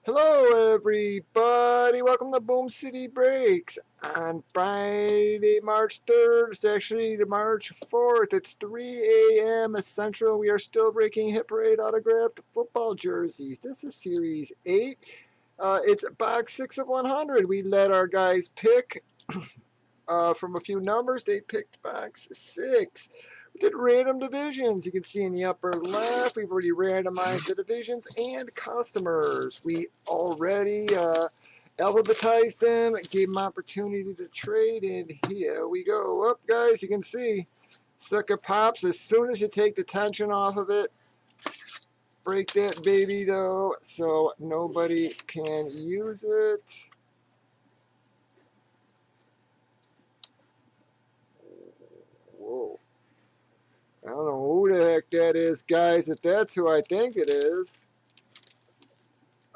Hello, everybody. Welcome to Boom City Breaks on Friday, March 3rd. It's actually March 4th. It's 3 a.m. Central. We are still breaking Hit Parade autographed football jerseys. This is Series 8. It's box 6 of 100. We let our guys pick from a few numbers. They picked box 6. We did random divisions. You can see in the upper left, we've already randomized the divisions and customers. We already alphabetized them, gave them opportunity to trade, and here we go. Up, guys, you can see sucker pops as soon as you take the tension off of it. Break that baby, though, so nobody can use it. Whoa. I don't know who the heck that is, guys, if that's who I think it is.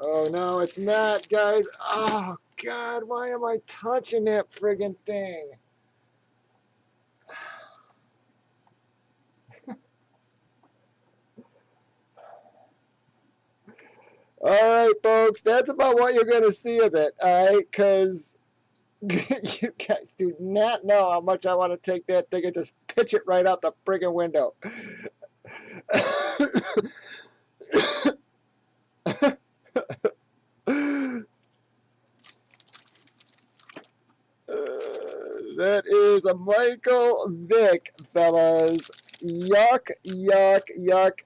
Oh, no, it's not, guys. Oh, God, why am I touching that friggin' thing? All right, folks, that's about what you're going to see of it, all right? Because you guys do not know how much I want to take that thing and just pitch it right out the friggin' window. That is a Michael Vick, fellas. Yuck, yuck, yuck.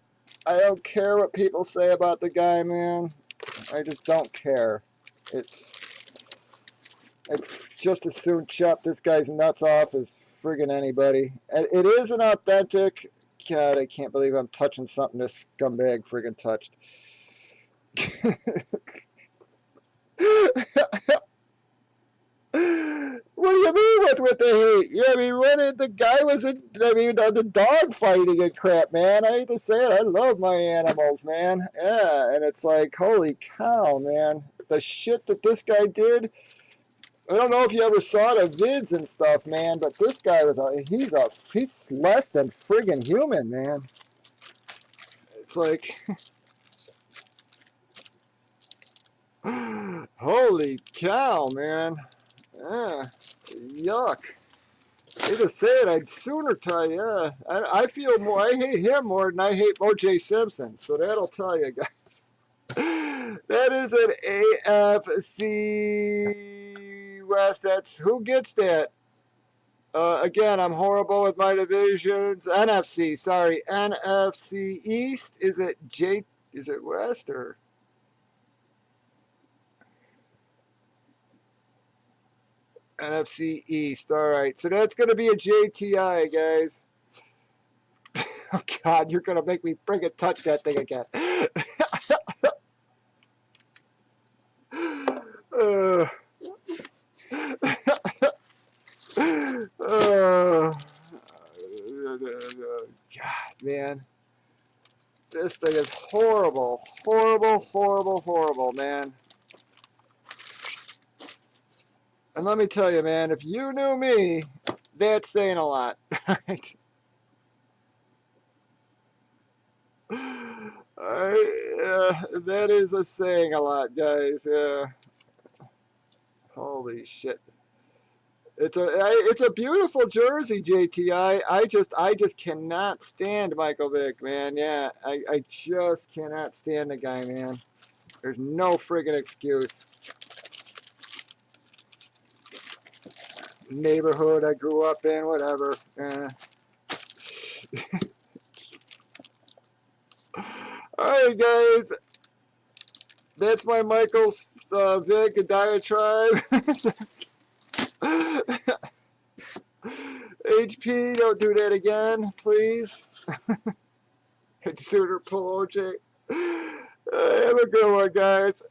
I don't care what people say about the guy, man. I just don't care. I'd just as soon chop this guy's nuts off as friggin' anybody. And it is an authentic. God, I can't believe I'm touching something this scumbag friggin' touched. What do you mean with the hate? Yeah, I mean, when the guy was in, the dog fighting and crap, man. I hate to say it, I love my animals, man. Yeah, and it's like, holy cow, man. The shit that this guy did. I don't know if you ever saw the vids and stuff, man, but this guy he's less than friggin' human, man. It's like, holy cow, man. Yeah, yuck. I just say it, I'd sooner tell you. I feel more. I hate him more than I hate O.J. Simpson. So that'll tell you, guys. That is an AFC West. That's who gets that. Again, I'm horrible with my divisions. NFC, sorry, NFC East. Is it J? Is it West or? NFC East. All right, so that's going to be a JTI, guys. Oh, God, you're going to make me friggin' touch that thing again. uh, God, man. This thing is horrible. Horrible, horrible, horrible, man. And let me tell you, man, if you knew me, that's saying a lot. Right? That is a saying a lot, guys. Yeah. Holy shit. It's a beautiful jersey, JT. I just cannot stand Michael Vick, man. Yeah, I just cannot stand the guy, man. There's no friggin' excuse. Neighborhood I grew up in, whatever. All right, guys. That's my Michael Vick diatribe. HP, don't do that again, please. I'd sooner pull OJ. Have a good one, guys.